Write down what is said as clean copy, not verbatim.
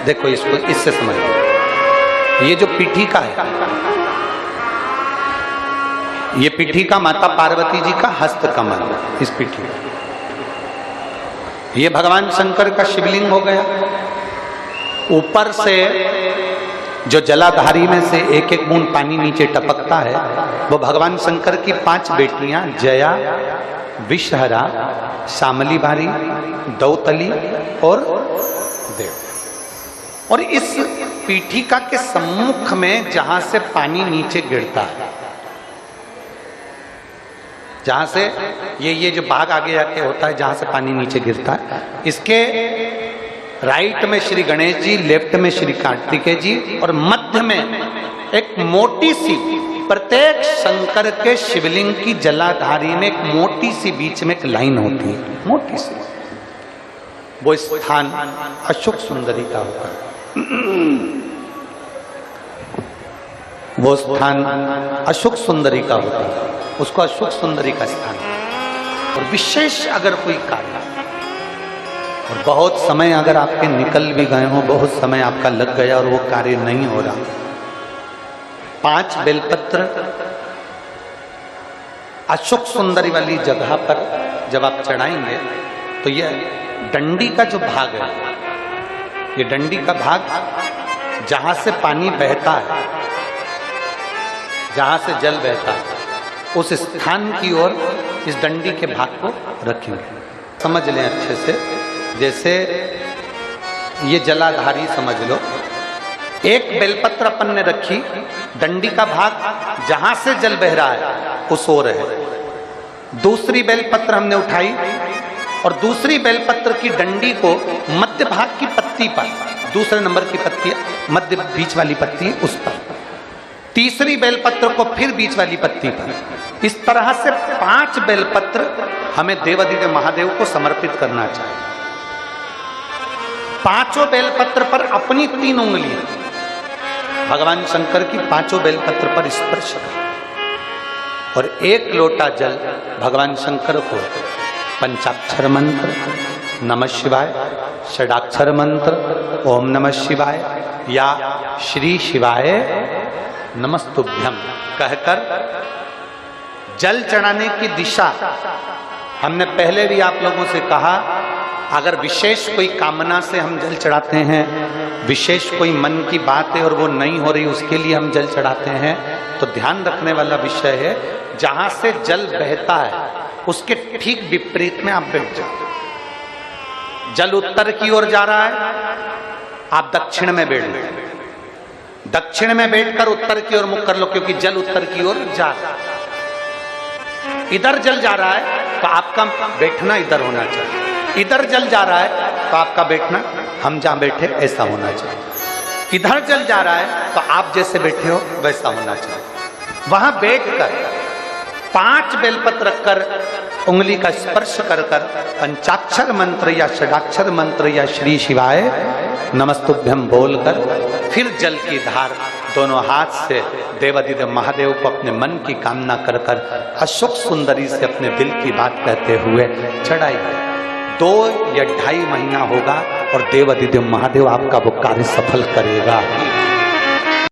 देखो इसको इससे समझो, ये जो पीठिका है, ये पीठिका माता पार्वती जी का हस्त कमल, इस पीठिका, ये भगवान शंकर का शिवलिंग हो गया। ऊपर से जो जलाधारी में से एक एक बूंद पानी नीचे टपकता है, वो भगवान शंकर की 5 बेटियां जया, विषहरा, शामली बारी, दौतली और देव। और इस पीठिका के सम्मुख में जहां से पानी नीचे गिरता है, जहां से ये जो भाग आगे जाके होता है जहां से पानी नीचे गिरता है, इसके राइट में श्री गणेश जी, लेफ्ट में श्री कार्तिकेय जी और मध्य में एक मोटी सी, प्रत्येक शंकर के शिवलिंग की जलाधारी में एक मोटी सी बीच में एक लाइन होती है, मोटी सी। वो स्थान अशोक सुंदरी का होता है। वो स्थान अशोक सुंदरी का होता है, उसको अशोक सुंदरी का स्थान। और विशेष अगर कोई कार्य और बहुत समय अगर आपके निकल भी गए हो, बहुत समय आपका लग गया और वो कार्य नहीं हो रहा, 5 बेलपत्र अशोक सुंदरी वाली जगह पर जब आप चढ़ाएंगे तो ये डंडी का जो भाग है, ये डंडी का भाग जहां से पानी बहता है, जहां से जल बहता है, उस स्थान की ओर इस डंडी के भाग को रखेंगे। समझ लें अच्छे से, जैसे ये जलाधारी समझ लो, एक बेलपत्र अपन ने रखी, डंडी का भाग जहां से जल बह रहा है उस ओर है। दूसरी बेलपत्र हमने उठाई और दूसरी बेलपत्र की डंडी को मध्य भाग की पत्ती पर, दूसरे नंबर की पत्ती, मध्य बीच वाली पत्ती उस पर, तीसरी बेलपत्र को फिर बीच वाली पत्ती पर। इस तरह से 5 बेलपत्र हमें देवादिदेव महादेव को समर्पित करना चाहिए। 5 बेलपत्र पर अपनी 3 उंगलियां भगवान शंकर की 5 बेलपत्र पर स्पर्श कर और 1 लोटा जल भगवान शंकर को पंचाक्षर मंत्र नमः शिवाय, षडाक्षर मंत्र ओम नमः शिवाय या श्री शिवाय नमस्तुभ्यम कहकर जल चढ़ाने की दिशा। हमने पहले भी आप लोगों से कहा, अगर विशेष कोई कामना से हम जल चढ़ाते हैं, विशेष कोई मन की बात है और वो नहीं हो रही, उसके लिए हम जल चढ़ाते हैं, तो ध्यान रखने वाला विषय है, जहां से जल बहता है उसके ठीक विपरीत में आप बैठ जाओ। जल उत्तर की ओर जा रहा है, आप दक्षिण में बैठ लो, दक्षिण में बैठकर उत्तर की ओर मुख कर लो, क्योंकि जल उत्तर की ओर जा रहा है। इधर जल जा रहा है तो आपका बैठना इधर होना चाहिए, इधर जल जा रहा है तो आपका बैठना हम जहां बैठे ऐसा होना चाहिए। इधर जल जा रहा है तो आप जैसे बैठे हो वैसा होना चाहिए। वहां बैठकर 5 बेलपत्र रखकर उंगली का स्पर्श कर कर पंचाक्षर मंत्र या षडाक्षर मंत्र या श्री शिवाय नमस्तुभ्यम बोलकर फिर जल की धार दोनों हाथ से देवादिदेव महादेव को अपने मन की कामना कर कर अशोक सुंदरी से अपने दिल की बात कहते हुए चढ़ाई। 2 या 2.5 महीना होगा और देवादिदेव महादेव आपका वो कार्य सफल करेगा।